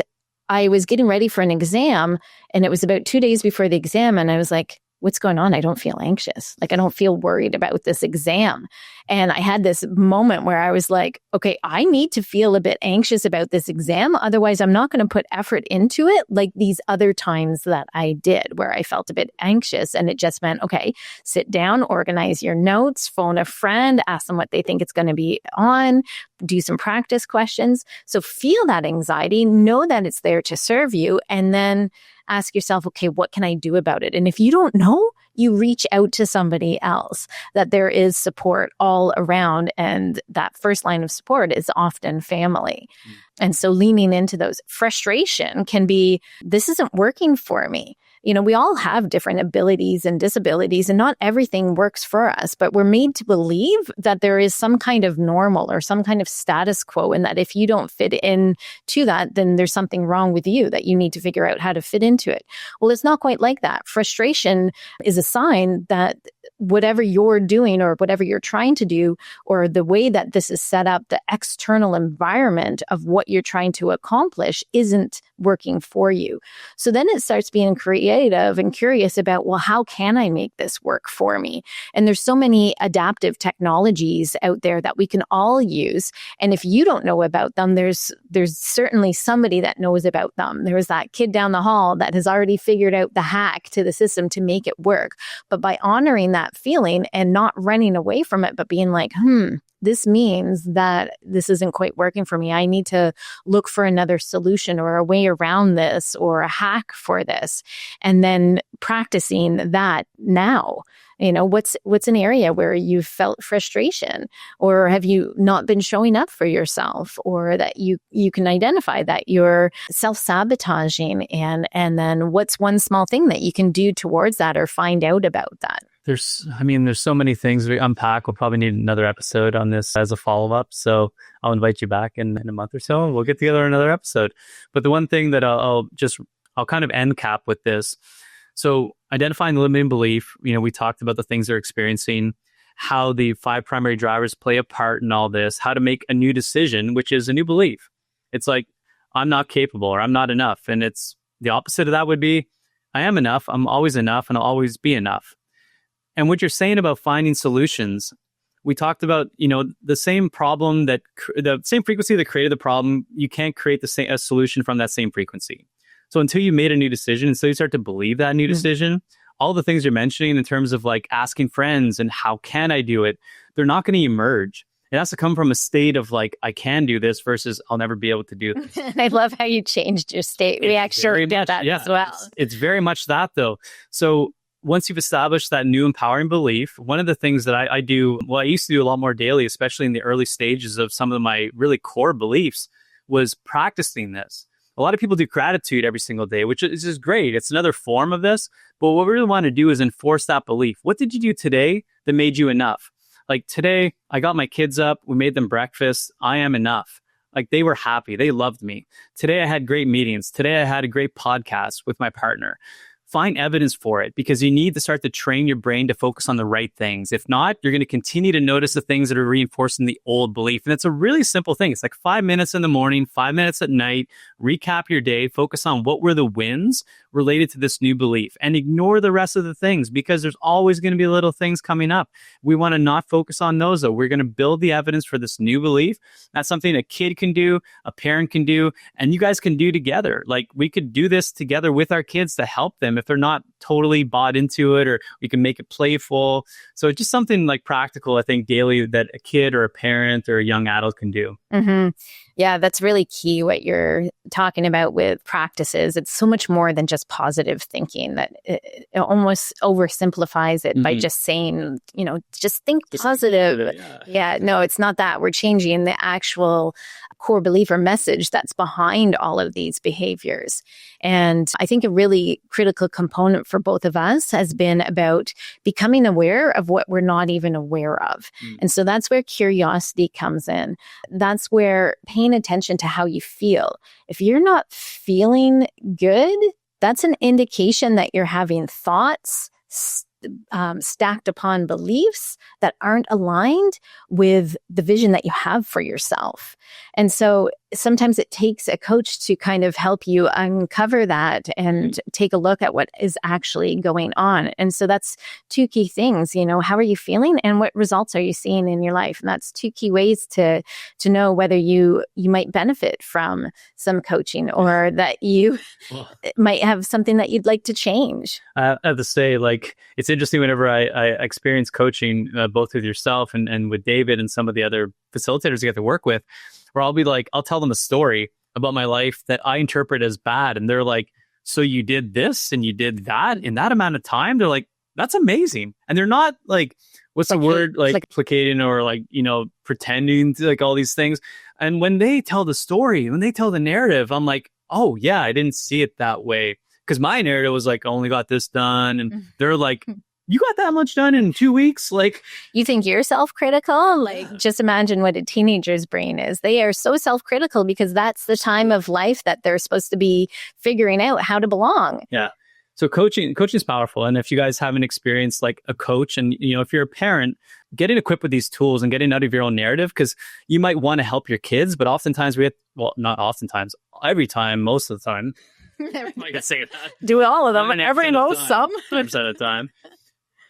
I was getting ready for an exam, and it was about 2 days before the exam. And I was like, what's going on? I don't feel anxious. Like, I don't feel worried about this exam. And I had this moment where I was like, okay, I need to feel a bit anxious about this exam. Otherwise, I'm not going to put effort into it like these other times that I did where I felt a bit anxious. And it just meant, okay, sit down, organize your notes, phone a friend, ask them what they think it's going to be on, do some practice questions. So feel that anxiety, know that it's there to serve you, and then ask yourself, okay, what can I do about it? And if you don't know, you reach out to somebody else, that there is support all around. And that first line of support is often family. And so leaning into those. Frustration can be, this isn't working for me. We all have different abilities and disabilities, and not everything works for us, but we're made to believe that there is some kind of normal or some kind of status quo, and that if you don't fit in to that, then there's something wrong with you, that you need to figure out how to fit into it. Well, it's not quite like that. Frustration is a sign that whatever you're doing or whatever you're trying to do, or the way that this is set up, the external environment of what you're trying to accomplish isn't working for you. So then it starts being creative and curious about, well, how can I make this work for me? And there's so many adaptive technologies out there that we can all use. And if you don't know about them, there's certainly somebody that knows about them. There's that kid down the hall that has already figured out the hack to the system to make it work. But by honoring that feeling and not running away from it, but being like, this means that this isn't quite working for me. I need to look for another solution or a way around this or a hack for this. And then practicing that now. What's an area where you felt frustration, or have you not been showing up for yourself, or that you can identify that you're self-sabotaging, and then what's one small thing that you can do towards that or find out about that? There's so many things we unpack. We'll probably need another episode on this as a follow-up. So I'll invite you back in a month or so and we'll get together another episode. But the one thing that I'll kind of end cap with this. So identifying the limiting belief, we talked about the things they're experiencing, how the 5 primary drivers play a part in all this, how to make a new decision, which is a new belief. It's like, I'm not capable or I'm not enough. And it's the opposite of that would be, I am enough, I'm always enough, and I'll always be enough. And what you're saying about finding solutions, we talked about, the same problem the same frequency that created the problem, you can't create a solution from that same frequency. So until you made a new decision, until you start to believe that new decision, all the things you're mentioning in terms of like asking friends and how can I do it, they're not going to emerge. It has to come from a state of like, I can do this versus I'll never be able to do this. And I love how you changed your state. We actually did that as well. It's very much that though. So once you've established that new empowering belief, one of the things that I do, I used to do a lot more daily, especially in the early stages of some of my really core beliefs, was practicing this. A lot of people do gratitude every single day, which is just great. It's another form of this. But what we really want to do is enforce that belief. What did you do today that made you enough? Like today, I got my kids up. We made them breakfast. I am enough. Like they were happy. They loved me. Today, I had great meetings. Today, I had a great podcast with my partner. Find evidence for it, because you need to start to train your brain to focus on the right things. If not, you're going to continue to notice the things that are reinforcing the old belief. And it's a really simple thing. It's like 5 minutes in the morning, 5 minutes at night, recap your day, focus on what were the wins related to this new belief, and ignore the rest of the things, because there's always going to be little things coming up. We want to not focus on those though. We're going to build the evidence for this new belief. That's something a kid can do, a parent can do, and you guys can do together. Like we could do this together with our kids to help them if they're not totally bought into it, or we can make it playful. So it's just something like practical, I think, daily that a kid or a parent or a young adult can do. Mm-hmm. Yeah, that's really key what you're talking about with practices. It's so much more than just positive thinking, that it almost oversimplifies it by just saying, just think positive. Yeah, no, it's not that. We're changing the actual core belief or message that's behind all of these behaviors. And I think a really critical component for both of us has been about becoming aware of what we're not even aware of. And so that's where curiosity comes in. That's where paying attention to how you feel. If you're not feeling good, that's an indication that you're having thoughts stacked upon beliefs that aren't aligned with the vision that you have for yourself. And so sometimes it takes a coach to kind of help you uncover that and take a look at what is actually going on. And so that's 2 key things, how are you feeling and what results are you seeing in your life? And that's 2 key ways to know whether you might benefit from some coaching, or that you might have something that you'd like to change. I have to say, like, it's interesting whenever I experience coaching, both with yourself and with David and some of the other facilitators I get to work with, where I'll tell them a story about my life that I interpret as bad. And they're like, so you did this and you did that in that amount of time? They're like, that's amazing. And they're not like, what's the word? Like placating or like, pretending to like all these things. And when they tell the story, when they tell the narrative, I'm like, oh yeah, I didn't see it that way. Because my narrative was like, I only got this done. And they're like, you got that much done in 2 weeks? Like, you think you're self-critical? Like, just imagine what a teenager's brain is. They are so self-critical because that's the time of life that they're supposed to be figuring out how to belong. Yeah. So coaching is powerful. And if you guys haven't experienced like a coach, and if you're a parent, getting equipped with these tools and getting out of your own narrative, because you might want to help your kids, but oftentimes not oftentimes, every time, most of the time, I can say that. Do all of them. Every most some. 100% of the time.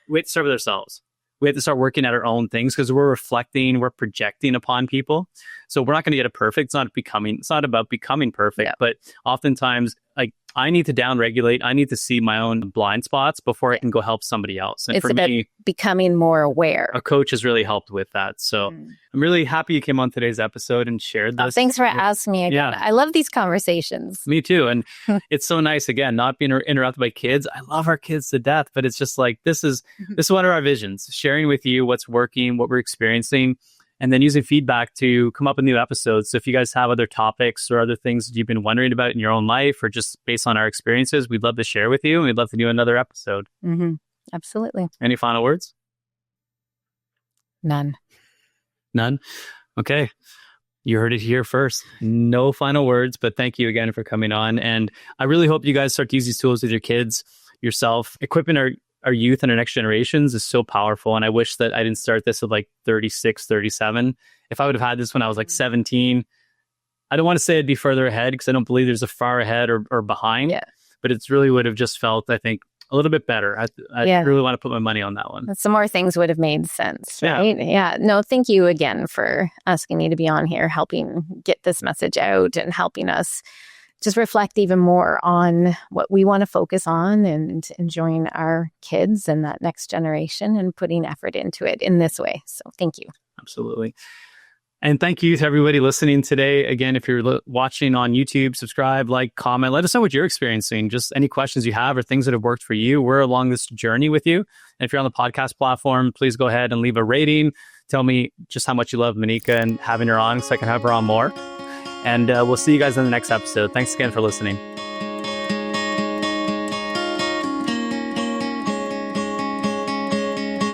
We have to start with ourselves. We have to start working at our own things because we're reflecting, we're projecting upon people. So we're not going to get it perfect. It's not about becoming perfect, but oftentimes like I need to downregulate. I need to see my own blind spots before I can go help somebody else. And it's for about me, becoming more aware. A coach has really helped with that. So I'm really happy you came on today's episode and shared this. Thanks for asking me again. Yeah. I love these conversations. Me too. And it's so nice, again, not being interrupted by kids. I love our kids to death, but it's just like, this is one of our visions, sharing with you what's working, what we're experiencing, and then using feedback to come up with new episodes. So if you guys have other topics or other things that you've been wondering about in your own life, or just based on our experiences, we'd love to share with you. And we'd love to do another episode. Absolutely. Any final words? None. Okay. You heard it here first. No final words, but thank you again for coming on. And I really hope you guys start to use these tools with your kids, yourself. Equipping our youth and our next generations is so powerful. And I wish that I didn't start this at like 36, 37. If I would have had this when I was like 17, I don't want to say I'd be further ahead because I don't believe there's a far ahead or behind. Yeah. But it's really would have just felt, I think, a little bit better. I really want to put my money on that one. Some more things would have made sense, right? Yeah. No, thank you again for asking me to be on here, helping get this message out and helping us just reflect even more on what we want to focus on and enjoying our kids and that next generation and putting effort into it in this way. So thank you. Absolutely. And thank you to everybody listening today. Again, if you're watching on YouTube, subscribe, like, comment. Let us know what you're experiencing. Just any questions you have or things that have worked for you. We're along this journey with you. And if you're on the podcast platform, please go ahead and leave a rating. Tell me just how much you love Monika and having her on so I can have her on more. And we'll see you guys in the next episode. Thanks again for listening.